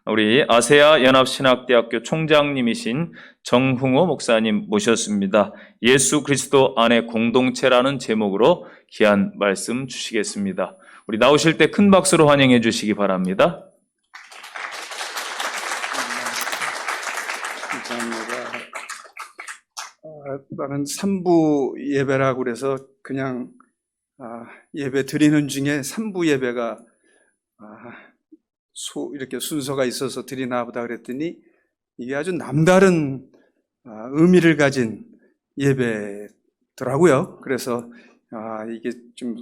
우리 아세아 연합신학대학교 총장님이신 정흥호 목사님 모셨습니다. 예수 그리스도 안의 공동체라는 제목으로 귀한 말씀 주시겠습니다. 우리 나오실 때 큰 박수로 환영해 주시기 바랍니다. 감사합니다. 나는 3부 예배라고 그래서 그냥 예배 드리는 중에 3부 예배가 이렇게 순서가 있어서 드리나 보다 그랬더니 이게 아주 남다른 의미를 가진 예배더라고요. 그래서 이게 좀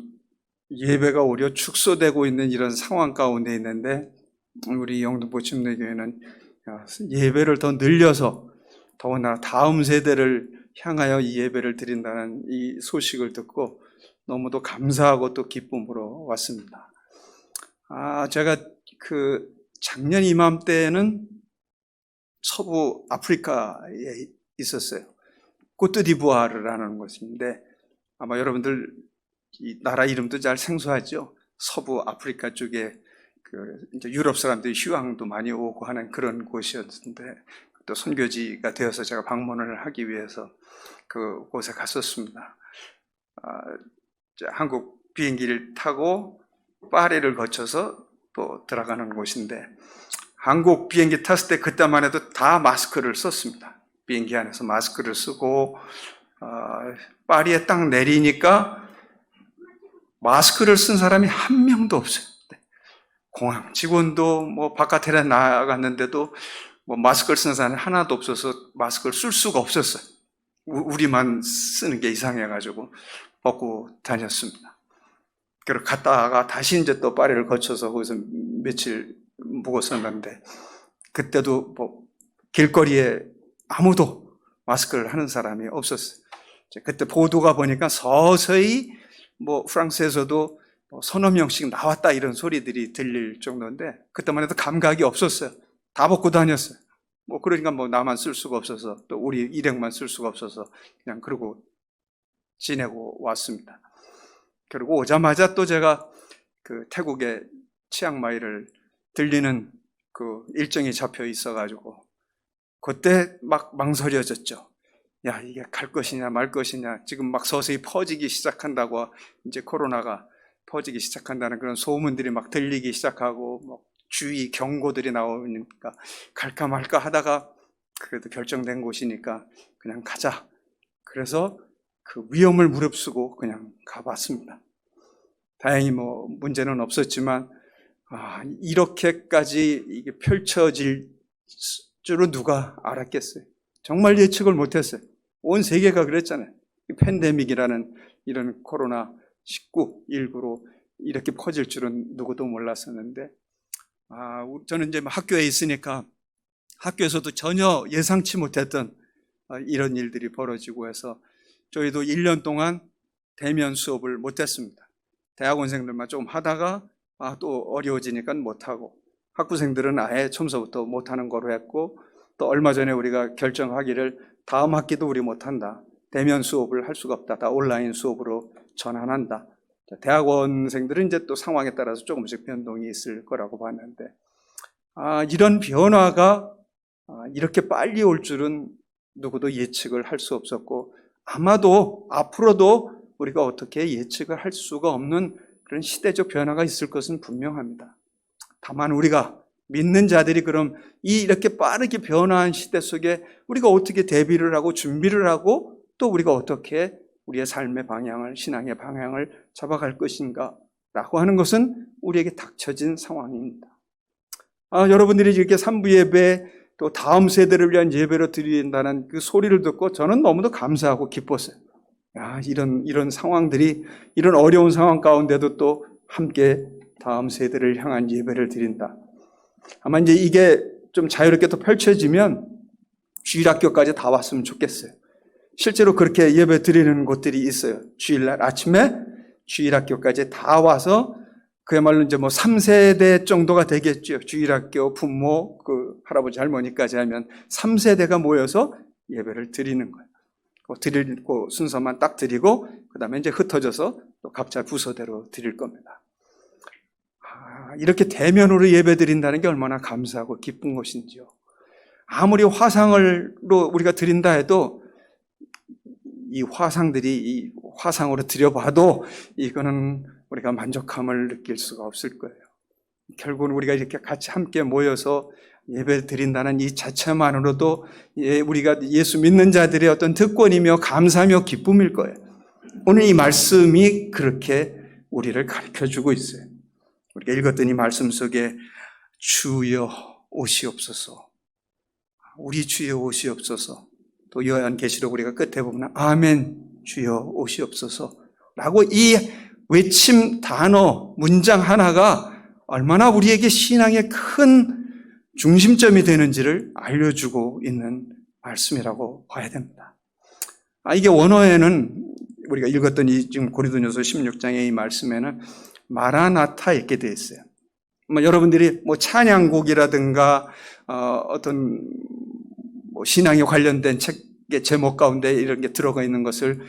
예배가 오히려 축소되고 있는 이런 상황 가운데 있는데, 우리 영등포 침례교회는 예배를 더 늘려서 더구나 다음 세대를 향하여 이 예배를 드린다는 이 소식을 듣고 너무도 감사하고 또 기쁨으로 왔습니다. 제가 작년 이맘때는 서부 아프리카에 있었어요. 코트디부아르라는 곳인데, 아마 여러분들 이 나라 이름도 잘 생소하죠. 서부 아프리카 쪽에 이제 유럽 사람들이 휴양도 많이 오고 하는 그런 곳이었는데, 또 선교지가 되어서 제가 방문을 하기 위해서 그곳에 갔었습니다. 한국 비행기를 타고 파리를 거쳐서 또 들어가는 곳인데, 한국 비행기 탔을 때 그때만 해도 다 마스크를 썼습니다. 비행기 안에서 마스크를 쓰고, 파리에 딱 내리니까 마스크를 쓴 사람이 한 명도 없어요. 공항 직원도 뭐 바깥에 나갔는데도 뭐 마스크를 쓴 사람이 하나도 없어서 마스크를 쓸 수가 없었어요. 우리만 쓰는 게 이상해가지고 벗고 다녔습니다. 그리고 갔다가 다시 이제 또 파리를 거쳐서 거기서 며칠 묵었었는데, 그때도 뭐 길거리에 아무도 마스크를 하는 사람이 없었어요. 그때 보도가 보니까 서서히 뭐 프랑스에서도 서너 명씩 나왔다 이런 소리들이 들릴 정도인데, 그때만 해도 감각이 없었어요. 다 벗고 다녔어요. 그러니까 나만 쓸 수가 없어서, 또 우리 일행만 쓸 수가 없어서 그냥 그러고 지내고 왔습니다. 그리고 오자마자 또 제가 태국의 치앙마이를 들리는 일정이 잡혀 있어가지고 그때 막 망설여졌죠. 야, 이게 갈 것이냐 말 것이냐. 지금 막 서서히 퍼지기 시작한다고, 이제 코로나가 퍼지기 시작한다는 그런 소문들이 막 들리기 시작하고 주의 경고들이 나오니까 갈까 말까 하다가 그래도 결정된 곳이니까 그냥 가자. 그래서 위험을 무릅쓰고 그냥 가봤습니다. 다행히 문제는 없었지만, 이렇게까지 이게 펼쳐질 줄은 누가 알았겠어요. 정말 예측을 못했어요. 온 세계가 그랬잖아요. 팬데믹이라는 이런 코로나19로 이렇게 퍼질 줄은 누구도 몰랐었는데, 저는 이제 학교에 있으니까 학교에서도 전혀 예상치 못했던 이런 일들이 벌어지고 해서 저희도 1년 동안 대면 수업을 못했습니다. 대학원생들만 좀 하다가 또 어려워지니까 못하고, 학부생들은 아예 처음서부터 못하는 거로 했고, 또 얼마 전에 우리가 결정하기를 다음 학기도 우리 못한다. 대면 수업을 할 수가 없다. 다 온라인 수업으로 전환한다. 대학원생들은 이제 또 상황에 따라서 조금씩 변동이 있을 거라고 봤는데, 이런 변화가 이렇게 빨리 올 줄은 누구도 예측을 할 수 없었고, 아마도 앞으로도 우리가 어떻게 예측을 할 수가 없는 그런 시대적 변화가 있을 것은 분명합니다. 다만 우리가 믿는 자들이 그럼 이렇게 빠르게 변화한 시대 속에 우리가 어떻게 대비를 하고 준비를 하고, 또 우리가 어떻게 우리의 삶의 방향을, 신앙의 방향을 잡아갈 것인가 라고 하는 것은 우리에게 닥쳐진 상황입니다. 여러분들이 이렇게 3부 예배, 또 다음 세대를 위한 예배로 드린다는 그 소리를 듣고 저는 너무도 감사하고 기뻤어요. 이런 상황들이, 이런 어려운 상황 가운데도 또 함께 다음 세대를 향한 예배를 드린다. 아마 이제 이게 좀 자유롭게 또 펼쳐지면 주일학교까지 다 왔으면 좋겠어요. 실제로 그렇게 예배 드리는 곳들이 있어요. 주일날 아침에 주일학교까지 다 와서 그야말로 이제 3세대 정도가 되겠죠. 주일학교 부모, 할아버지 할머니까지 하면 3세대가 모여서 예배를 드리는 거예요. 드리고 순서만 딱 드리고, 그 다음에 이제 흩어져서 또 각자 부서대로 드릴 겁니다. 이렇게 대면으로 예배드린다는 게 얼마나 감사하고 기쁜 것인지요. 아무리 화상으로 우리가 드린다 해도 이 화상들이 이 화상으로 드려봐도 이거는 우리가 만족함을 느낄 수가 없을 거예요. 결국은 우리가 이렇게 같이 함께 모여서 예배 드린다는 이 자체만으로도 우리가 예수 믿는 자들의 어떤 특권이며 감사며 기쁨일 거예요. 오늘 이 말씀이 그렇게 우리를 가르쳐주고 있어요. 우리가 읽었던 이 말씀 속에 주여 오시옵소서, 우리 주여 오시옵소서, 또 요한계시록 우리가 끝에 보면 아멘 주여 오시옵소서 라고 이 외침 단어 문장 하나가 얼마나 우리에게 신앙의 큰 중심점이 되는지를 알려주고 있는 말씀이라고 봐야 됩니다. 이게 원어에는 우리가 읽었던 이 지금 고린도전서 16장의 이 말씀에는 마라나타 이렇게 되어 있어요. 여러분들이 찬양곡이라든가 어떤 신앙에 관련된 책의 제목 가운데 이런 게 들어가 있는 것을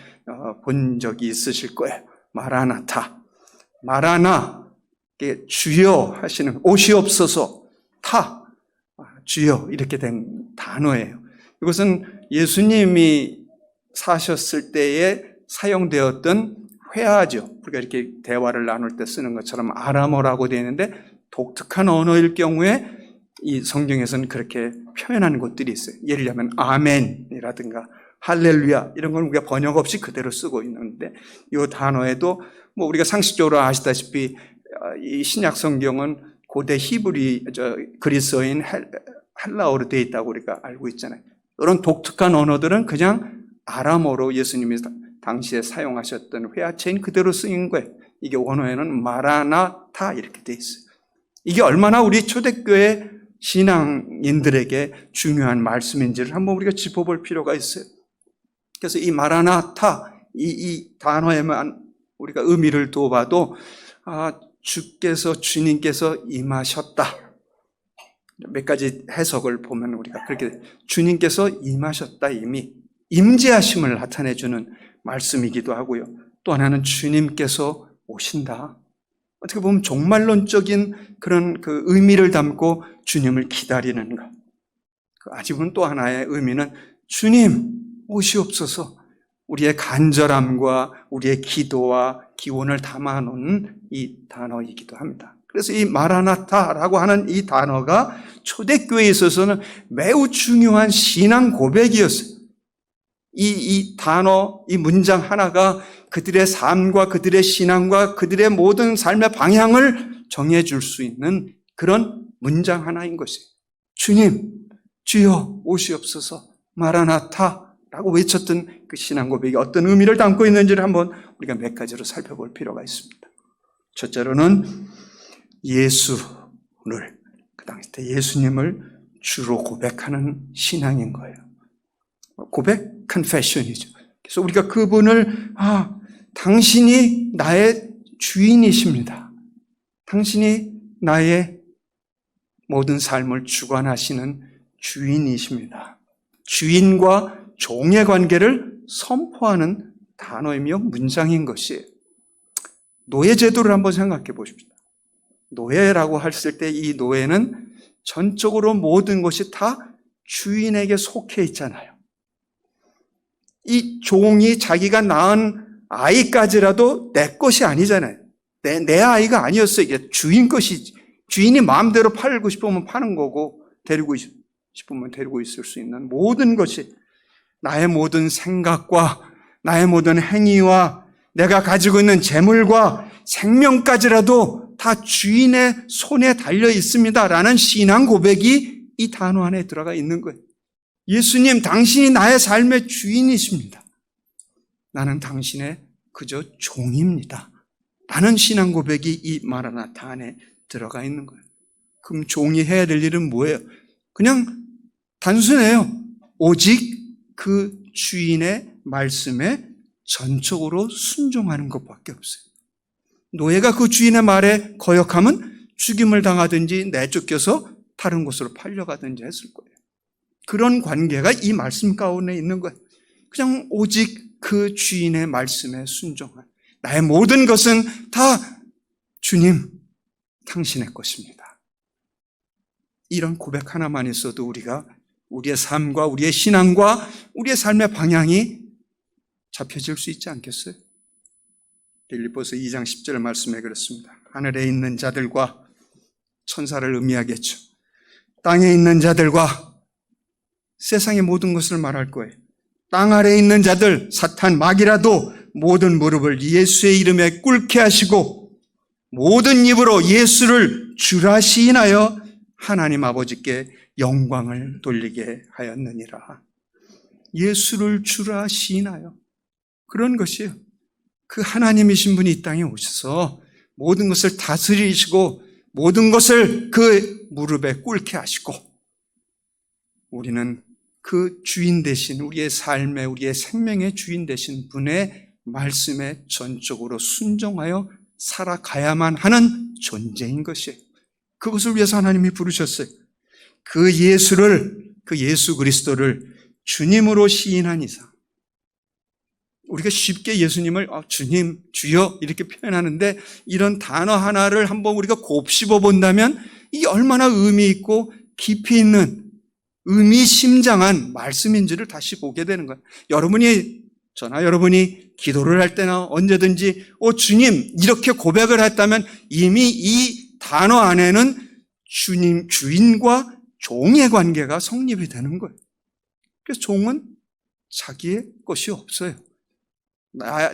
본 적이 있으실 거예요. 마라나타, 마라나, 주여 하시는, 오시옵소서, 타, 주여 이렇게 된 단어예요. 이것은 예수님이 사셨을 때에 사용되었던 회화죠. 우리가 이렇게 대화를 나눌 때 쓰는 것처럼 아람어라고 되어 있는데 독특한 언어일 경우에 이 성경에서는 그렇게 표현하는 곳들이 있어요. 예를 들면 아멘이라든가 할렐루야 이런 건 우리가 번역 없이 그대로 쓰고 있는데 이 단어에도 우리가 상식적으로 아시다시피 이 신약 성경은 고대 그리스어인 헬라어로 되어 있다고 우리가 알고 있잖아요. 이런 독특한 언어들은 그냥 아람어로 예수님이 당시에 사용하셨던 회화체인 그대로 쓰인 거예요. 이게 원어에는 마라나타 이렇게 되어 있어요. 이게 얼마나 우리 초대교회 신앙인들에게 중요한 말씀인지를 한번 우리가 짚어볼 필요가 있어요. 그래서 이 마라나타, 이 단어에만 우리가 의미를 두어봐도 주님께서 임하셨다. 몇 가지 해석을 보면 우리가 그렇게 주님께서 임하셨다, 이미 임재하심을 나타내주는 말씀이기도 하고요. 또 하나는 주님께서 오신다. 어떻게 보면 종말론적인 그런 그 의미를 담고 주님을 기다리는 것. 아직은 또 하나의 의미는 주님 오시옵소서, 우리의 간절함과 우리의 기도와 기원을 담아놓은 이 단어이기도 합니다. 그래서 이 마라나타라고 하는 이 단어가 초대교회에 있어서는 매우 중요한 신앙 고백이었어요. 이 단어, 이 문장 하나가 그들의 삶과 그들의 신앙과 그들의 모든 삶의 방향을 정해줄 수 있는 그런 문장 하나인 것이에요. 주님, 주여 오시옵소서, 마라나타라고 외쳤던 그 신앙 고백이 어떤 의미를 담고 있는지를 한번 우리가 몇 가지로 살펴볼 필요가 있습니다. 첫째로는 예수를, 그 당시 때 예수님을 주로 고백하는 신앙인 거예요. 고백, confession이죠. 그래서 우리가 그분을 당신이 나의 주인이십니다. 당신이 나의 모든 삶을 주관하시는 주인이십니다. 주인과 종의 관계를 선포하는 단어이며 문장인 것이에요. 노예 제도를 한번 생각해 보십시다. 노예라고 했을 때 이 노예는 전적으로 모든 것이 다 주인에게 속해 있잖아요. 이 종이 자기가 낳은 아이까지라도 내 것이 아니잖아요. 내 아이가 아니었어요. 이게 주인 것이지. 주인이 마음대로 팔고 싶으면 파는 거고 데리고 싶으면 데리고 있을 수 있는 모든 것이, 나의 모든 생각과 나의 모든 행위와 내가 가지고 있는 재물과 생명까지라도 다 주인의 손에 달려 있습니다라는 신앙 고백이 이 단어 안에 들어가 있는 거예요. 예수님, 당신이 나의 삶의 주인이십니다. 나는 당신의 그저 종입니다. 라는 신앙 고백이 이 마라나타 안에 들어가 있는 거예요. 그럼 종이 해야 될 일은 뭐예요? 그냥 단순해요. 오직 그 주인의 말씀에 전적으로 순종하는 것밖에 없어요. 노예가 그 주인의 말에 거역하면 죽임을 당하든지 내쫓겨서 다른 곳으로 팔려가든지 했을 거예요. 그런 관계가 이 말씀 가운데 있는 거예요. 그냥 오직 그 주인의 말씀에 순종한, 나의 모든 것은 다 주님, 당신의 것입니다. 이런 고백 하나만 있어도 우리가 우리의 삶과 우리의 신앙과 우리의 삶의 방향이 잡혀질 수 있지 않겠어요? 빌립보서 2장 10절 말씀에 그렇습니다. 하늘에 있는 자들과 천사를 의미하겠죠. 땅에 있는 자들과 세상의 모든 것을 말할 거예요. 땅 아래에 있는 자들, 사탄, 마귀라도 모든 무릎을 예수의 이름에 꿇게 하시고 모든 입으로 예수를 주라 시인하여 하나님 아버지께 영광을 돌리게 하였느니라. 예수를 주라 시인하여. 그런 것이에요. 그 하나님이신 분이 이 땅에 오셔서 모든 것을 다스리시고 모든 것을 그 무릎에 꿇게 하시고 우리는 그 주인 되신 우리의 삶의 우리의 생명의 주인 되신 분의 말씀에 전적으로 순종하여 살아가야만 하는 존재인 것이에요. 그것을 위해서 하나님이 부르셨어요. 그 예수 그리스도를 주님으로 시인한 이상 우리가 쉽게 예수님을 주님, 주여 이렇게 표현하는데 이런 단어 하나를 한번 우리가 곱씹어 본다면 이게 얼마나 의미 있고 깊이 있는 의미심장한 말씀인지를 다시 보게 되는 거예요. 여러분이 기도를 할 때나 언제든지 주님 이렇게 고백을 했다면 이미 이 단어 안에는 주님, 주인과 종의 관계가 성립이 되는 거예요. 그래서 종은 자기의 것이 없어요.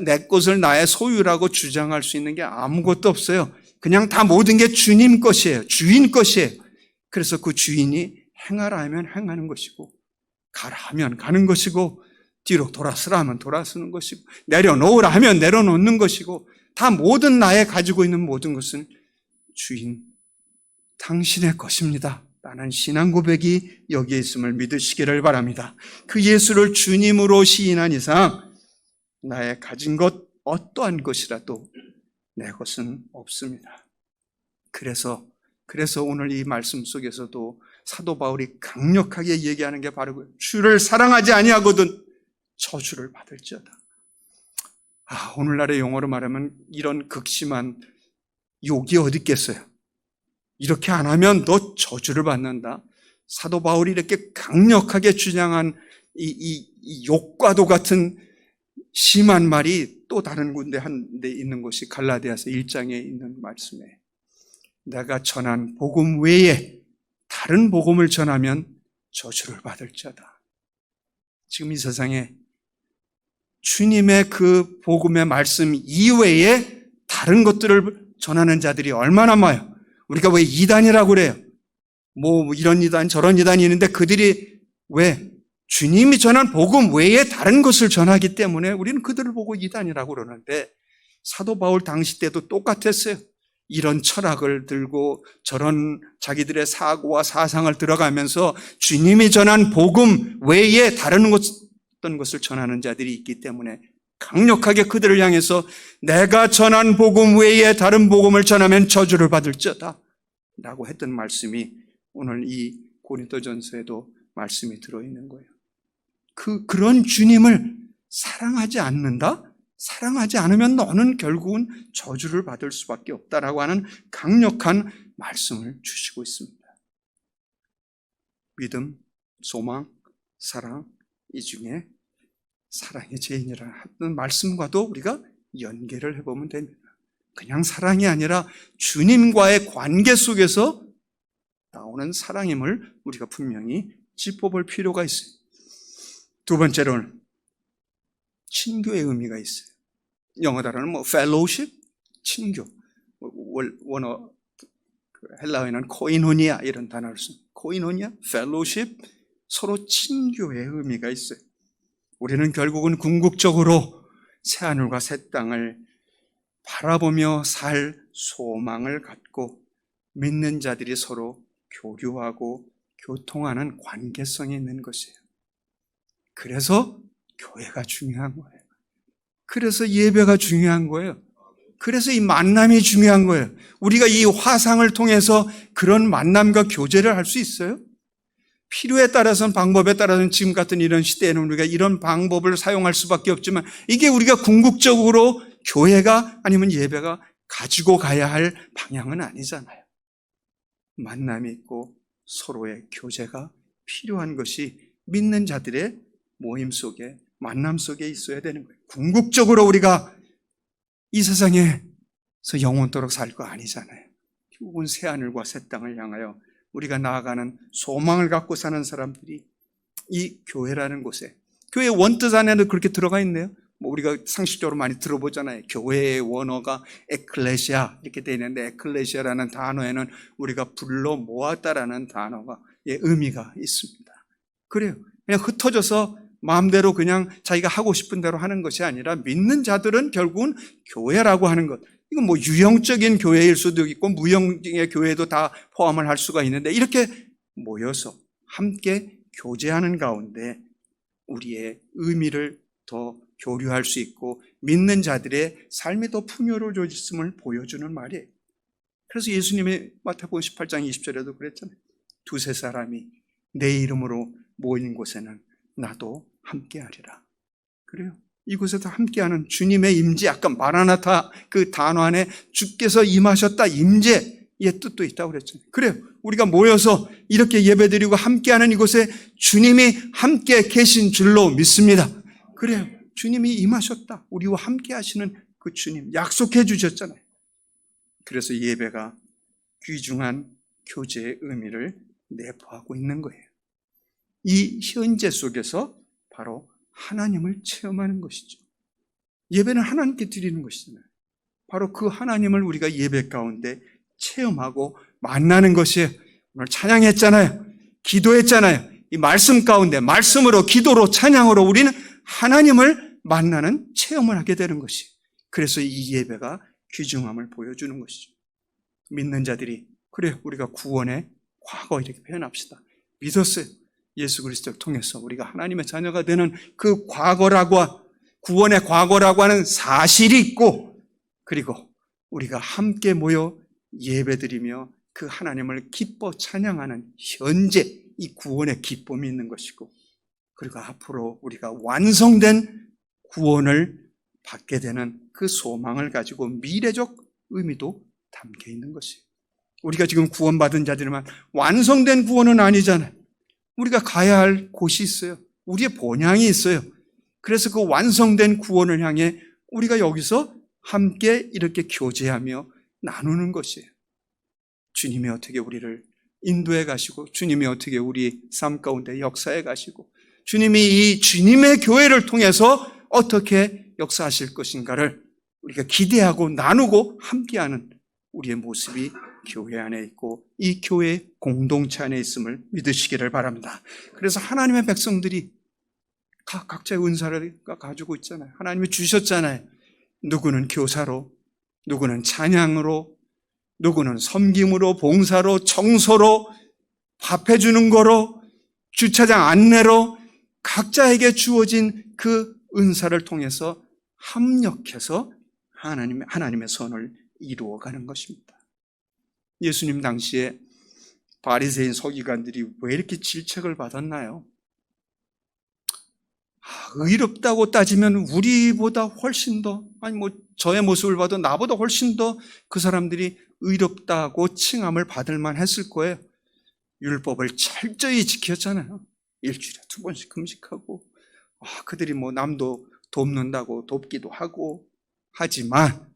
내 것을 나의 소유라고 주장할 수 있는 게 아무것도 없어요. 그냥 다 모든 게 주님 것이에요. 주인 것이에요. 그래서 그 주인이 행하라 하면 행하는 것이고 가라 하면 가는 것이고 뒤로 돌아서라 하면 돌아서는 것이고 내려놓으라 하면 내려놓는 것이고 다 모든 나의 가지고 있는 모든 것은 주인 당신의 것입니다. 라는 신앙 고백이 여기에 있음을 믿으시기를 바랍니다. 그 예수를 주님으로 시인한 이상 나의 가진 것 어떠한 것이라도 내 것은 없습니다. 그래서 오늘 이 말씀 속에서도 사도 바울이 강력하게 얘기하는 게 바로 주를 사랑하지 아니하거든 저주를 받을지어다. 오늘날의 용어로 말하면 이런 극심한 욕이 어디 있겠어요? 이렇게 안 하면 너 저주를 받는다. 사도 바울이 이렇게 강력하게 주장한 이 욕과도 같은 심한 말이 또 다른 군데 한 데 있는 것이 갈라디아서 1장에 있는 말씀에 내가 전한 복음 외에 다른 복음을 전하면 저주를 받을지어다. 지금 이 세상에 주님의 그 복음의 말씀 이외에 다른 것들을 전하는 자들이 얼마나 많아요. 우리가 왜 이단이라고 그래요? 뭐 이런 이단 저런 이단이 있는데 그들이 왜 주님이 전한 복음 외에 다른 것을 전하기 때문에 우리는 그들을 보고 이단이라고 그러는데 사도 바울 당시 때도 똑같았어요. 이런 철학을 들고 저런 자기들의 사고와 사상을 들어가면서 주님이 전한 복음 외에 다른 어떤 것을 전하는 자들이 있기 때문에 강력하게 그들을 향해서 내가 전한 복음 외에 다른 복음을 전하면 저주를 받을지어다 라고 했던 말씀이 오늘 이 고린도전서에도 말씀이 들어있는 거예요. 그런 주님을 사랑하지 않는다? 사랑하지 않으면 너는 결국은 저주를 받을 수밖에 없다라고 하는 강력한 말씀을 주시고 있습니다. 믿음, 소망, 사랑, 이 중에 사랑이 죄인이라 하던 말씀과도 우리가 연계를 해보면 됩니다. 그냥 사랑이 아니라 주님과의 관계 속에서 나오는 사랑임을 우리가 분명히 짚어볼 필요가 있어요. 두 번째로는 친교의 의미가 있어요. 영어 단어는 fellowship, 친교. 원어 헬라어에는 코이노니아 이런 단어를 씁니다. 코이노니아, fellowship, 서로 친교의 의미가 있어요. 우리는 결국은 궁극적으로 새하늘과 새 땅을 바라보며 살 소망을 갖고 믿는 자들이 서로 교류하고 교통하는 관계성이 있는 것이에요. 그래서 교회가 중요한 거예요. 그래서 예배가 중요한 거예요. 그래서 이 만남이 중요한 거예요. 우리가 이 화상을 통해서 그런 만남과 교제를 할 수 있어요? 필요에 따라서는 방법에 따라서는 지금 같은 이런 시대에는 우리가 이런 방법을 사용할 수밖에 없지만 이게 우리가 궁극적으로 교회가 아니면 예배가 가지고 가야 할 방향은 아니잖아요. 만남이 있고 서로의 교제가 필요한 것이 믿는 자들의 모임 속에, 만남 속에 있어야 되는 거예요. 궁극적으로 우리가 이 세상에서 영원토록 살 거 아니잖아요. 결국은 새하늘과 새 땅을 향하여 우리가 나아가는 소망을 갖고 사는 사람들이 이 교회라는 곳에, 교회 원뜻 안에는 그렇게 들어가 있네요. 우리가 상식적으로 많이 들어보잖아요. 교회의 원어가 에클레시아 이렇게 되어 있는데, 에클레시아라는 단어에는 우리가 불러 모았다라는 단어가 의미가 있습니다. 그래요. 그냥 흩어져서 마음대로 그냥 자기가 하고 싶은 대로 하는 것이 아니라, 믿는 자들은 결국은 교회라고 하는 것, 이건 뭐 유형적인 교회일 수도 있고 무형의 교회도 다 포함을 할 수가 있는데, 이렇게 모여서 함께 교제하는 가운데 우리의 의미를 더 교류할 수 있고 믿는 자들의 삶이 더 풍요로워졌음을 보여주는 말이에요. 그래서 예수님이 마태복음 18장 20절에도 그랬잖아요. 두세 사람이 내 이름으로 모인 곳에는 나도 함께하리라. 그래요. 이곳에서 함께하는 주님의 임재, 아까 마라나타 그 단어 안에 주께서 임하셨다, 임재의 뜻도 있다고 그랬잖아요. 그래요. 우리가 모여서 이렇게 예배드리고 함께하는 이곳에 주님이 함께 계신 줄로 믿습니다. 그래요. 주님이 임하셨다. 우리와 함께 하시는 그 주님 약속해 주셨잖아요. 그래서 예배가 귀중한 교제의 의미를 내포하고 있는 거예요. 이 현재 속에서 바로 하나님을 체험하는 것이죠. 예배는 하나님께 드리는 것이잖아요. 바로 그 하나님을 우리가 예배 가운데 체험하고 만나는 것이에요. 오늘 찬양했잖아요. 기도했잖아요. 이 말씀 가운데 말씀으로, 기도로, 찬양으로 우리는 하나님을 만나는 체험을 하게 되는 것이에요. 그래서 이 예배가 귀중함을 보여주는 것이죠. 믿는 자들이, 그래 우리가 구원의 과거 이렇게 표현합시다. 믿었어요. 예수 그리스도를 통해서 우리가 하나님의 자녀가 되는 그 과거라고, 구원의 과거라고 하는 사실이 있고, 그리고 우리가 함께 모여 예배드리며 그 하나님을 기뻐 찬양하는 현재 이 구원의 기쁨이 있는 것이고, 그리고 앞으로 우리가 완성된 구원을 받게 되는 그 소망을 가지고 미래적 의미도 담겨 있는 것이에요. 우리가 지금 구원받은 자들만 완성된 구원은 아니잖아요. 우리가 가야 할 곳이 있어요. 우리의 본향이 있어요. 그래서 그 완성된 구원을 향해 우리가 여기서 함께 이렇게 교제하며 나누는 것이에요. 주님이 어떻게 우리를 인도해 가시고, 주님이 어떻게 우리 삶 가운데 역사해 가시고, 주님이 이 주님의 교회를 통해서 어떻게 역사하실 것인가를 우리가 기대하고 나누고 함께하는 우리의 모습이 교회 안에 있고, 이 교회 공동체 안에 있음을 믿으시기를 바랍니다. 그래서 하나님의 백성들이 각자의 은사를 가지고 있잖아요. 하나님이 주셨잖아요. 누구는 교사로, 누구는 찬양으로, 누구는 섬김으로, 봉사로, 청소로, 밥해 주는 거로, 주차장 안내로, 각자에게 주어진 그 은사를 통해서 합력해서 하나님의 선을 이루어가는 것입니다. 예수님 당시에 바리새인 서기관들이 왜 이렇게 질책을 받았나요? 의롭다고 따지면 우리보다 훨씬 더, 아니 저의 모습을 봐도 나보다 훨씬 더 그 사람들이 의롭다고 칭함을 받을 만했을 거예요. 율법을 철저히 지켰잖아요. 일주일에 2번씩 금식하고, 그들이 남도 돕는다고 돕기도 하고 하지만,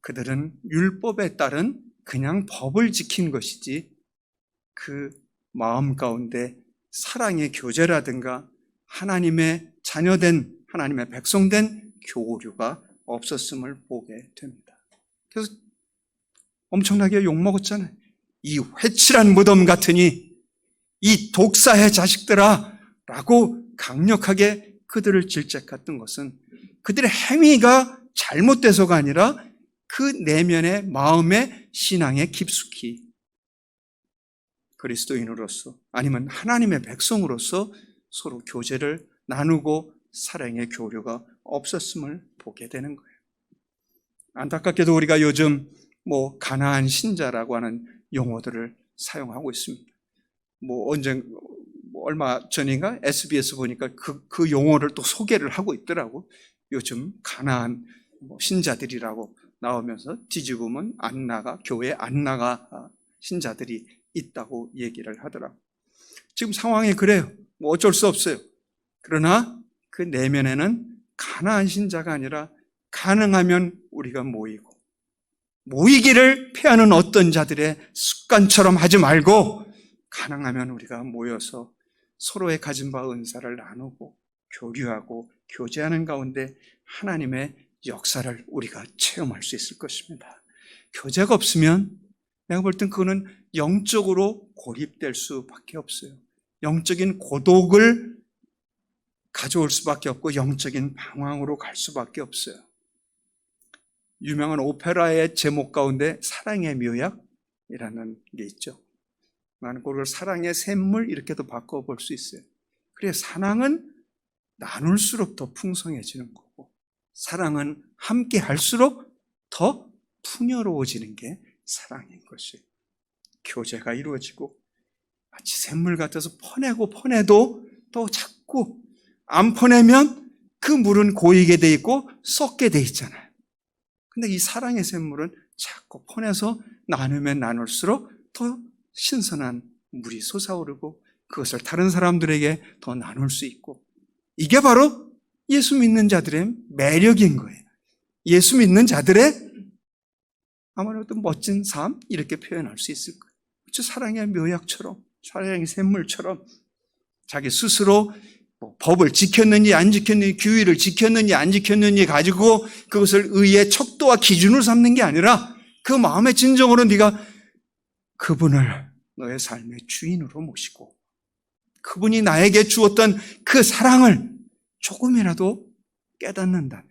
그들은 율법에 따른 그냥 법을 지킨 것이지 그 마음 가운데 사랑의 교제라든가 하나님의 자녀된, 하나님의 백성된 교류가 없었음을 보게 됩니다. 그래서 엄청나게 욕먹었잖아요. 이 회칠한 무덤 같으니, 이 독사의 자식들아 라고 강력하게 그들을 질책했던 것은 그들의 행위가 잘못돼서가 아니라 그 내면의 마음의 신앙에 깊숙이 그리스도인으로서, 아니면 하나님의 백성으로서 서로 교제를 나누고 사랑의 교류가 없었음을 보게 되는 거예요. 안타깝게도 우리가 요즘 가나안 신자라고 하는 용어들을 사용하고 있습니다. 얼마 전인가 SBS 보니까 그 용어를 또 소개를 하고 있더라고. 요즘 가나안 신자들이라고 나오면서 뒤집으면 안 나가, 교회 안 나가 신자들이 있다고 얘기를 하더라고요. 지금 상황이 그래요. 뭐 어쩔 수 없어요. 그러나 그 내면에는 가난한 신자가 아니라 가능하면 우리가 모이기를 피하는 어떤 자들의 습관처럼 하지 말고 가능하면 우리가 모여서 서로의 가진 바 은사를 나누고 교류하고 교제하는 가운데 하나님의 역사를 우리가 체험할 수 있을 것입니다. 교제가 없으면 내가 볼 땐 그거는 영적으로 고립될 수밖에 없어요. 영적인 고독을 가져올 수밖에 없고 영적인 방황으로 갈 수밖에 없어요. 유명한 오페라의 제목 가운데 사랑의 묘약이라는 게 있죠. 나는 그걸 사랑의 샘물 이렇게도 바꿔볼 수 있어요. 그래, 사랑은 나눌수록 더 풍성해지는 거고 사랑은 함께 할수록 더 풍요로워지는 게 사랑인 것이에요. 교제가 이루어지고 마치 샘물 같아서 퍼내도 또 자꾸 안 퍼내면 그 물은 고이게 돼 있고 썩게 돼 있잖아요. 근데 이 사랑의 샘물은 자꾸 퍼내서 나누면 나눌수록 더 신선한 물이 솟아오르고 그것을 다른 사람들에게 더 나눌 수 있고 이게 바로 예수 믿는 자들의 매력인 거예요. 예수 믿는 자들의 아무래도 멋진 삶 이렇게 표현할 수 있을 거예요. 그렇죠? 사랑의 묘약처럼 사랑의 샘물처럼 자기 스스로 법을 지켰느니 안 지켰느니 규율을 지켰느니 안 지켰느니 가지고 그것을 의의 척도와 기준으로 삼는 게 아니라 그 마음의 진정으로 네가 그분을 너의 삶의 주인으로 모시고 그분이 나에게 주었던 그 사랑을 조금이라도 깨닫는다면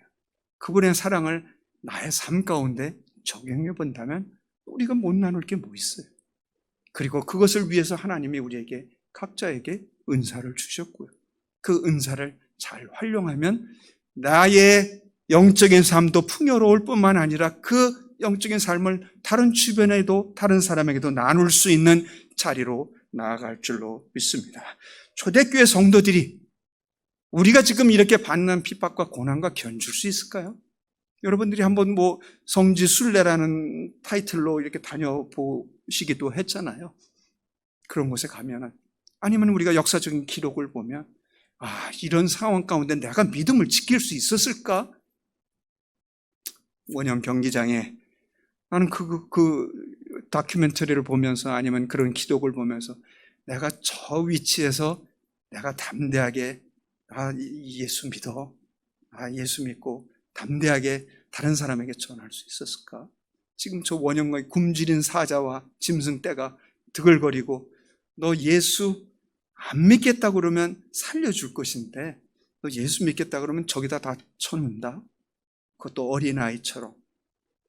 그분의 사랑을 나의 삶 가운데 적용해 본다면 우리가 못 나눌 게 뭐 있어요. 그리고 그것을 위해서 하나님이 우리에게 각자에게 은사를 주셨고요. 그 은사를 잘 활용하면 나의 영적인 삶도 풍요로울 뿐만 아니라 그 영적인 삶을 다른 주변에도 다른 사람에게도 나눌 수 있는 자리로 나아갈 줄로 믿습니다. 초대교회 성도들이 우리가 지금 이렇게 받는 핍박과 고난과 견줄 수 있을까요? 여러분들이 한번 성지순례라는 타이틀로 이렇게 다녀보시기도 했잖아요. 그런 곳에 가면은 아니면 우리가 역사적인 기록을 보면 이런 상황 가운데 내가 믿음을 지킬 수 있었을까? 원형 경기장에 나는 그 다큐멘터리를 보면서 아니면 그런 기록을 보면서 내가 저 위치에서 내가 담대하게 예수 믿어. 예수 믿고 담대하게 다른 사람에게 전할 수 있었을까? 지금 저 원형의 굶주린 사자와 짐승떼가 드글거리고 너 예수 안 믿겠다 그러면 살려줄 것인데 너 예수 믿겠다 그러면 저기다 다 쳐놓는다? 그것도 어린아이처럼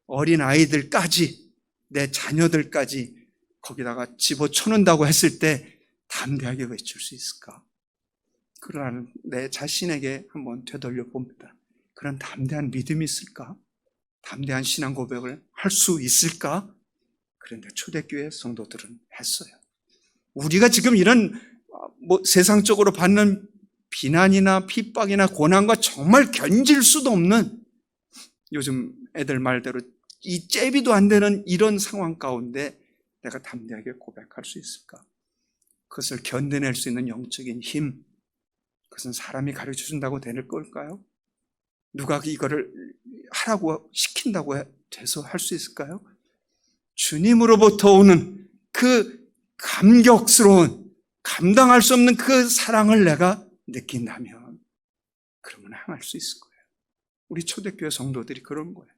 어린아이들까지 내 자녀들까지 거기다가 집어쳐놓는다고 했을 때 담대하게 외칠 수 있을까? 그러나 내 자신에게 한번 되돌려 봅니다. 그런 담대한 믿음이 있을까? 담대한 신앙 고백을 할 수 있을까? 그런데 초대교회 성도들은 했어요. 우리가 지금 이런 세상적으로 받는 비난이나 핍박이나 고난과 정말 견딜 수도 없는 요즘 애들 말대로 이 잽이도 안 되는 이런 상황 가운데 내가 담대하게 고백할 수 있을까? 그것을 견뎌낼 수 있는 영적인 힘, 그것은 사람이 가르쳐준다고 될 걸까요? 누가 이거를 하라고 시킨다고 돼서 할 수 있을까요? 주님으로부터 오는 그 감격스러운 감당할 수 없는 그 사랑을 내가 느낀다면 그러면 행할 수 있을 거예요. 우리 초대교회 성도들이 그런 거예요.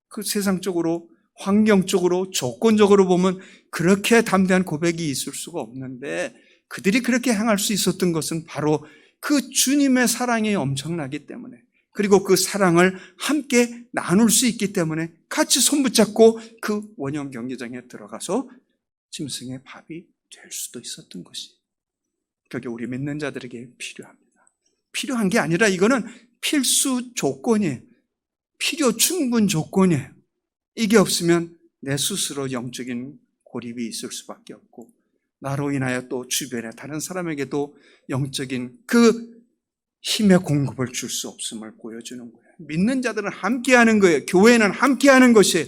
그 세상적으로 환경적으로 조건적으로 보면 그렇게 담대한 고백이 있을 수가 없는데 그들이 그렇게 행할 수 있었던 것은 바로 그 주님의 사랑이 엄청나기 때문에 그리고 그 사랑을 함께 나눌 수 있기 때문에 같이 손붙잡고 그 원형 경기장에 들어가서 짐승의 밥이 될 수도 있었던 것이 그게 우리 믿는 자들에게 필요합니다. 필요한 게 아니라 이거는 필수 조건이에요. 필요 충분 조건이에요. 이게 없으면 내 스스로 영적인 고립이 있을 수밖에 없고 나로 인하여 또 주변에 다른 사람에게도 영적인 그 힘의 공급을 줄 수 없음을 보여주는 거예요. 믿는 자들은 함께하는 거예요. 교회는 함께하는 것이에요.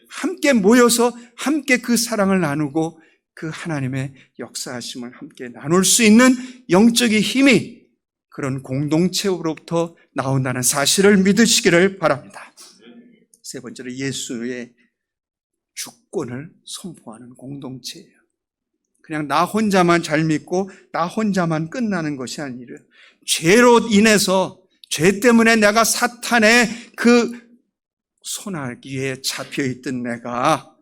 함께 모여서 함께 그 사랑을 나누고 그 하나님의 역사하심을 함께 나눌 수 있는 영적인 힘이 그런 공동체로부터 나온다는 사실을 믿으시기를 바랍니다. 세 번째로 예수의 주권을 선포하는 공동체예요. 그냥 나 혼자만 잘 믿고 나 혼자만 끝나는 것이 아니라 죄로 인해서 죄 때문에 내가 사탄의 그 손아귀에 잡혀있던 내가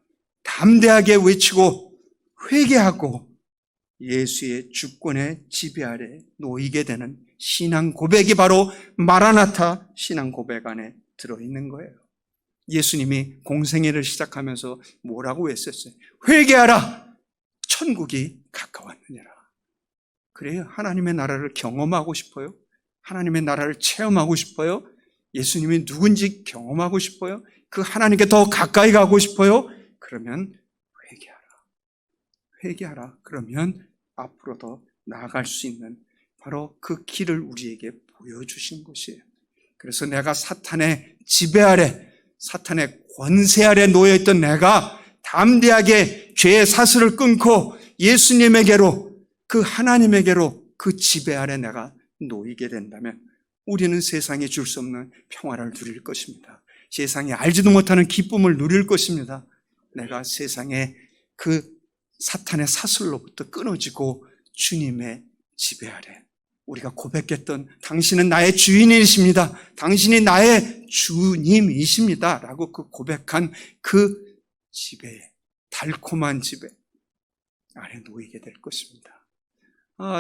담대하게 외치고 회개하고 예수의 주권의 지배 아래 놓이게 되는 신앙 고백이 바로 마라나타 신앙 고백 안에 들어있는 거예요. 예수님이 공생애를 시작하면서 뭐라고 했었어요? 회개하라! 천국이 가까웠느니라. 그래요. 하나님의 나라를 경험하고 싶어요? 하나님의 나라를 체험하고 싶어요? 예수님이 누군지 경험하고 싶어요? 그 하나님께 더 가까이 가고 싶어요? 그러면 회개하라. 회개하라. 그러면 앞으로 더 나아갈 수 있는 바로 그 길을 우리에게 보여주신 것이에요. 그래서 내가 사탄의 지배 아래, 사탄의 권세 아래 놓여있던 내가 담대하게 죄의 사슬을 끊고 예수님에게로, 그 하나님에게로 그 지배 아래 내가 놓이게 된다면 우리는 세상에 줄 수 없는 평화를 누릴 것입니다. 세상에 알지도 못하는 기쁨을 누릴 것입니다. 내가 세상에 그 사탄의 사슬로부터 끊어지고 주님의 지배 아래, 우리가 고백했던 당신은 나의 주인이십니다. 당신이 나의 주님이십니다. 라고 그 고백한 그 지배, 달콤한 지배 아래 놓이게 될 것입니다.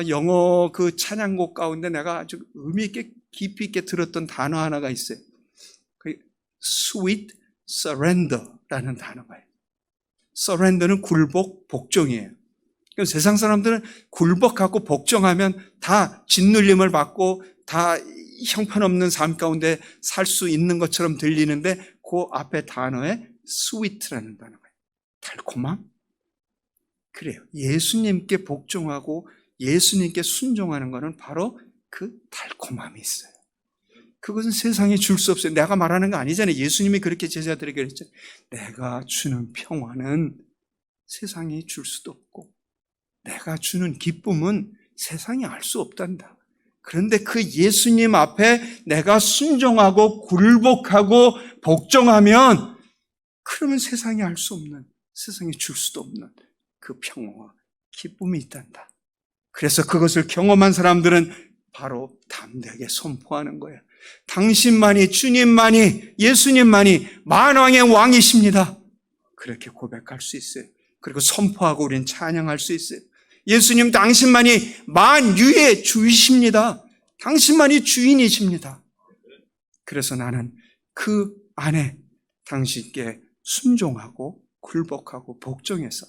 영어 그 찬양곡 가운데 내가 아주 의미 있게 깊이 있게 들었던 단어 하나가 있어요. 그 sweet surrender라는 단어가요. surrender는 굴복, 복종이에요. 그러니까 세상 사람들은 굴복하고 복종하면 다 짓눌림을 받고 다 형편없는 삶 가운데 살 수 있는 것처럼 들리는데 그 앞에 단어에 sweet라는 단어가 있어요. 달콤함? 그래요. 예수님께 복종하고 예수님께 순종하는 것은 바로 그 달콤함이 있어요. 그것은 세상에 줄 수 없어요. 내가 말하는 거 아니잖아요. 예수님이 그렇게 제자들에게 그랬죠. 내가 주는 평화는 세상이 줄 수도 없고 내가 주는 기쁨은 세상이 알 수 없단다. 그런데 그 예수님 앞에 내가 순종하고 굴복하고 복종하면 그러면 세상이 알 수 없는, 세상이 줄 수도 없는 그 평화와 기쁨이 있단다. 그래서 그것을 경험한 사람들은 바로 담대하게 선포하는 거예요. 당신만이, 주님만이, 예수님만이 만왕의 왕이십니다. 그렇게 고백할 수 있어요. 그리고 선포하고 우리는 찬양할 수 있어요. 예수님 당신만이 만유의 주이십니다. 당신만이 주인이십니다. 그래서 나는 그 안에 당신께 순종하고 굴복하고 복종해서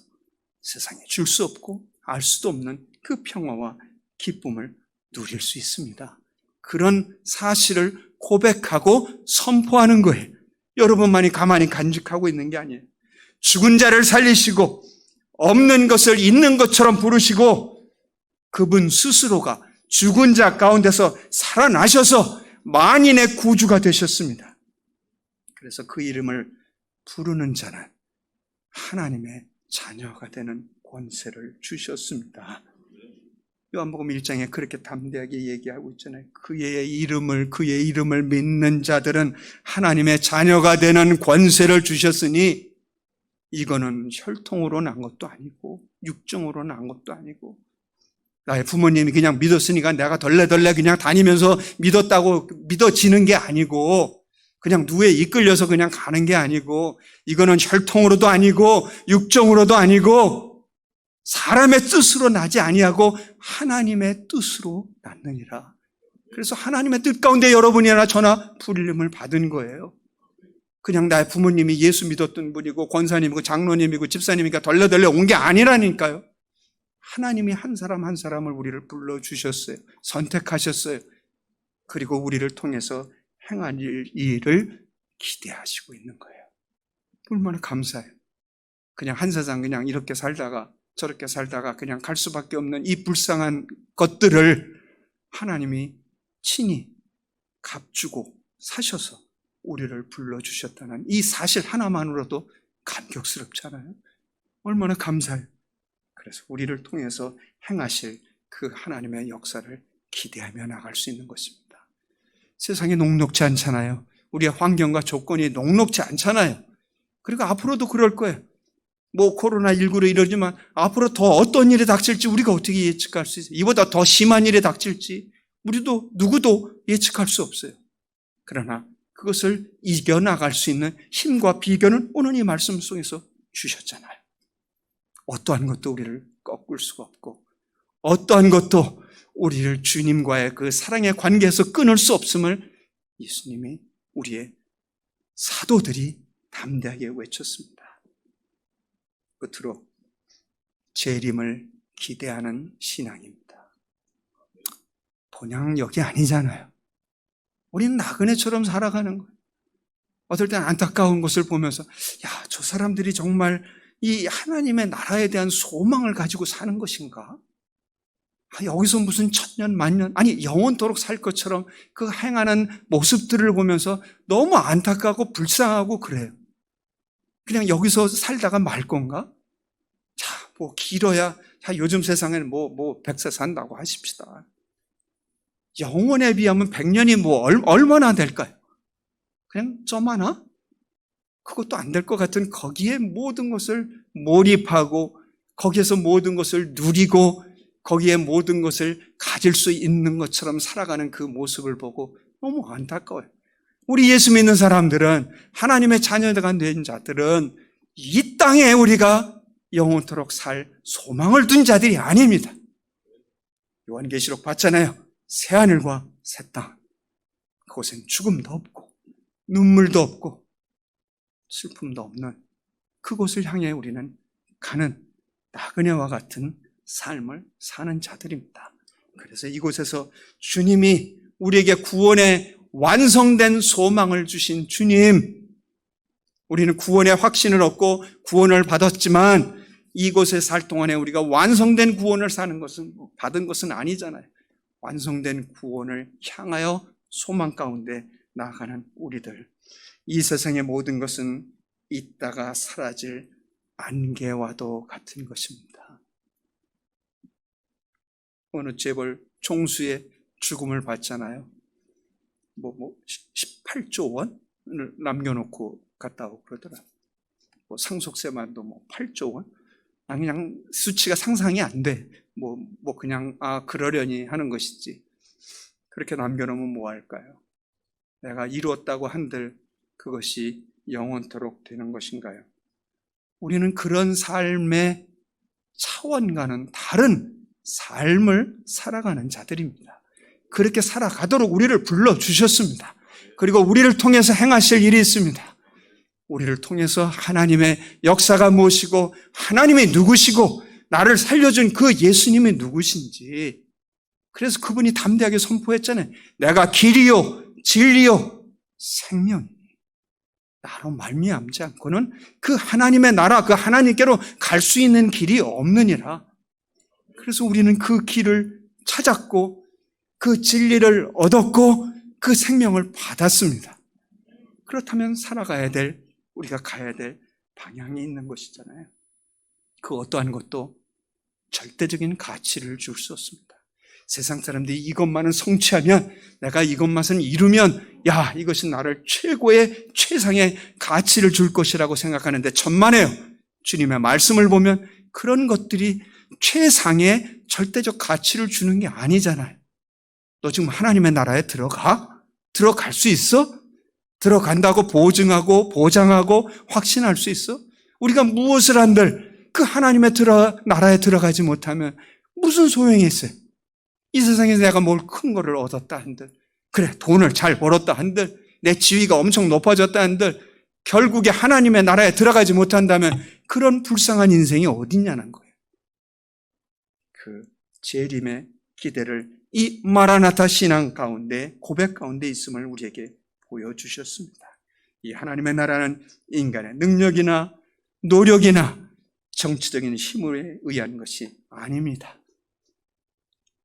세상에 줄 수 없고 알 수도 없는 그 평화와 기쁨을 누릴 수 있습니다. 그런 사실을 고백하고 선포하는 거예요. 여러분만이 가만히 간직하고 있는 게 아니에요. 죽은 자를 살리시고 없는 것을 있는 것처럼 부르시고 그분 스스로가 죽은 자 가운데서 살아나셔서 만인의 구주가 되셨습니다. 그래서 그 이름을 부르는 자는 하나님의 자녀가 되는 권세를 주셨습니다. 요한복음 1장에 그렇게 담대하게 얘기하고 있잖아요. 그의 이름을 믿는 자들은 하나님의 자녀가 되는 권세를 주셨으니 이거는 혈통으로 난 것도 아니고 육정으로 난 것도 아니고 나의 부모님이 그냥 믿었으니까 내가 덜레덜레 그냥 다니면서 믿었다고 믿어지는 게 아니고 그냥 누에 이끌려서 그냥 가는 게 아니고 이거는 혈통으로도 아니고 육정으로도 아니고 사람의 뜻으로 나지 아니하고 하나님의 뜻으로 났느니라. 그래서 하나님의 뜻 가운데 여러분이나 저나 부름을 받은 거예요. 그냥 나의 부모님이 예수 믿었던 분이고 권사님이고 장로님이고 집사님이니까 덜레덜레 온 게 아니라니까요. 하나님이 한 사람 한 사람을 우리를 불러주셨어요. 선택하셨어요. 그리고 우리를 통해서 행한 일을 기대하시고 있는 거예요. 얼마나 감사해요. 그냥 한 세상 그냥 이렇게 살다가 저렇게 살다가 그냥 갈 수밖에 없는 이 불쌍한 것들을 하나님이 친히 값주고 사셔서 우리를 불러주셨다는 이 사실 하나만으로도 감격스럽잖아요. 얼마나 감사해요. 그래서 우리를 통해서 행하실 그 하나님의 역사를 기대하며 나갈 수 있는 것입니다. 세상이 녹록지 않잖아요. 우리의 환경과 조건이 녹록지 않잖아요. 그리고 앞으로도 그럴 거예요. 코로나19로 이러지만 앞으로 더 어떤 일이 닥칠지 우리가 어떻게 예측할 수 있어요? 이보다 더 심한 일이 닥칠지 우리도 누구도 예측할 수 없어요. 그러나 그것을 이겨나갈 수 있는 힘과 비결은 오늘 이 말씀 속에서 주셨잖아요. 어떠한 것도 우리를 꺾을 수가 없고 어떠한 것도 우리를 주님과의 그 사랑의 관계에서 끊을 수 없음을 예수님이 우리의 사도들이 담대하게 외쳤습니다. 끝으로 재림을 기대하는 신앙입니다. 본향역이 아니잖아요. 우리는 나그네처럼 살아가는 거예요. 어떨 땐 안타까운 것을 보면서 저 사람들이 정말 이 하나님의 나라에 대한 소망을 가지고 사는 것인가? 여기서 무슨 천년 만년 아니 영원토록 살 것처럼 그 행하는 모습들을 보면서 너무 안타깝고 불쌍하고 그래요. 그냥 여기서 살다가 말 건가? 길어야 요즘 세상에는 100세 산다고 하십시다. 영원에 비하면 100년이 얼마나 될까요? 그냥 좀 하나? 그것도 안 될 것 같은 거기에 모든 것을 몰입하고 거기에서 모든 것을 누리고 거기에 모든 것을 가질 수 있는 것처럼 살아가는 그 모습을 보고 너무 안타까워요. 우리 예수 믿는 사람들은 하나님의 자녀가 된 자들은 이 땅에 우리가 영원토록 살 소망을 둔 자들이 아닙니다. 요한계시록 봤잖아요. 새하늘과 새 땅. 그곳엔 죽음도 없고 눈물도 없고 슬픔도 없는 그곳을 향해 우리는 가는 나그네와 같은 삶을 사는 자들입니다. 그래서 이곳에서 주님이 우리에게 구원의 완성된 소망을 주신 주님, 우리는 구원의 확신을 얻고 구원을 받았지만 이곳에 살 동안에 우리가 완성된 구원을 받은 것은 아니잖아요. 완성된 구원을 향하여 소망 가운데 나아가는 우리들. 이 세상의 모든 것은 있다가 사라질 안개와도 같은 것입니다. 어느 재벌 총수의 죽음을 봤잖아요. 18조 원을 남겨놓고 갔다 오고 그러더라. 상속세만도 8조 원? 그냥 수치가 상상이 안 돼. 그냥 그러려니 하는 것이지. 그렇게 남겨놓으면 뭐 할까요? 내가 이루었다고 한들 그것이 영원토록 되는 것인가요? 우리는 그런 삶의 차원과는 다른 삶을 살아가는 자들입니다. 그렇게 살아가도록 우리를 불러주셨습니다. 그리고 우리를 통해서 행하실 일이 있습니다. 우리를 통해서 하나님의 역사가 무엇이고 하나님이 누구시고 나를 살려준 그 예수님이 누구신지, 그래서 그분이 담대하게 선포했잖아요. 내가 길이요 진리요 생명이니 나로 말미암지 않고는 그 하나님의 나라, 그 하나님께로 갈 수 있는 길이 없느니라. 그래서 우리는 그 길을 찾았고 그 진리를 얻었고 그 생명을 받았습니다. 그렇다면 살아가야 될, 우리가 가야 될 방향이 있는 것이잖아요. 그 어떠한 것도 절대적인 가치를 줄 수 없습니다. 세상 사람들이 이것만은 성취하면, 내가 이것만은 이루면 이것이 나를 최고의 최상의 가치를 줄 것이라고 생각하는데 천만에요. 주님의 말씀을 보면 그런 것들이 최상의 절대적 가치를 주는 게 아니잖아요. 너 지금 하나님의 나라에 들어갈 수 있어? 들어간다고 보증하고 보장하고 확신할 수 있어? 우리가 무엇을 한들 그 하나님의 나라에 들어가지 못하면 무슨 소용이 있어요? 이 세상에서 내가 뭘 큰 거를 얻었다 한들, 그래 돈을 잘 벌었다 한들, 내 지위가 엄청 높아졌다 한들 결국에 하나님의 나라에 들어가지 못한다면 그런 불쌍한 인생이 어딨냐는 거예요. 그 재림의 기대를 이 마라나타 신앙 가운데, 고백 가운데 있음을 우리에게 보여주셨습니다. 이 하나님의 나라는 인간의 능력이나 노력이나 정치적인 힘에 의한 것이 아닙니다.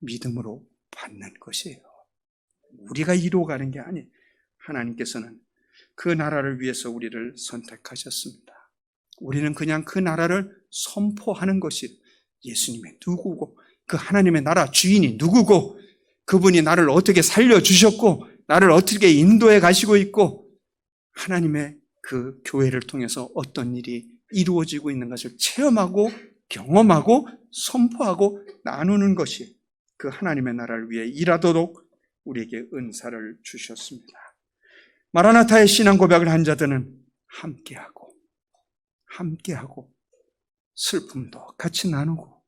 믿음으로 받는 것이에요. 우리가 이루어가는 게 아니에요. 하나님께서는 그 나라를 위해서 우리를 선택하셨습니다. 우리는 그냥 그 나라를 선포하는 것이, 예수님이 누구고, 그 하나님의 나라 주인이 누구고, 그분이 나를 어떻게 살려주셨고, 나를 어떻게 인도해 가시고 있고, 하나님의 그 교회를 통해서 어떤 일이 이루어지고 있는 것을 체험하고 경험하고 선포하고 나누는 것이 그 하나님의 나라를 위해 일하도록 우리에게 은사를 주셨습니다. 마라나타의 신앙 고백을 한 자들은 함께하고 슬픔도 같이 나누고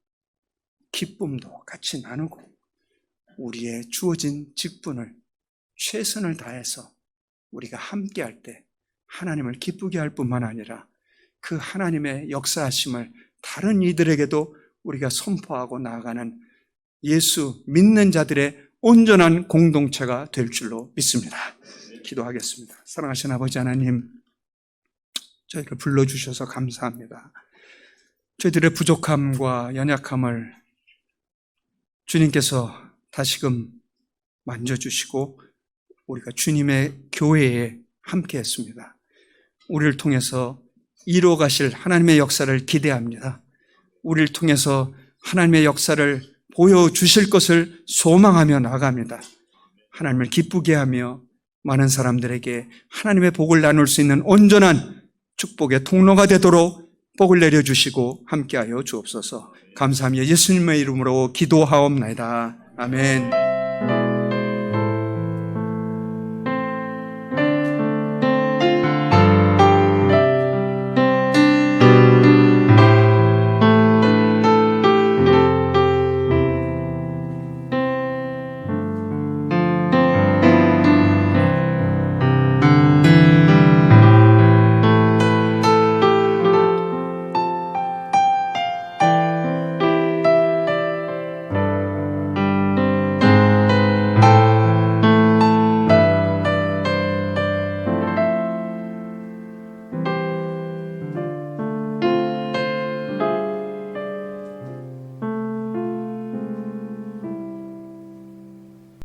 기쁨도 같이 나누고 우리의 주어진 직분을 최선을 다해서 우리가 함께할 때 하나님을 기쁘게 할 뿐만 아니라 그 하나님의 역사하심을 다른 이들에게도 우리가 선포하고 나아가는 예수 믿는 자들의 온전한 공동체가 될 줄로 믿습니다. 기도하겠습니다. 사랑하신 아버지 하나님, 저희를 불러주셔서 감사합니다. 저희들의 부족함과 연약함을 주님께서 다시금 만져주시고 우리가 주님의 교회에 함께 했습니다. 우리를 통해서 이루어 가실 하나님의 역사를 기대합니다. 우리를 통해서 하나님의 역사를 보여주실 것을 소망하며 나갑니다. 하나님을 기쁘게 하며 많은 사람들에게 하나님의 복을 나눌 수 있는 온전한 축복의 통로가 되도록 복을 내려주시고 함께하여 주옵소서. 감사하며 예수님의 이름으로 기도하옵나이다. 아멘.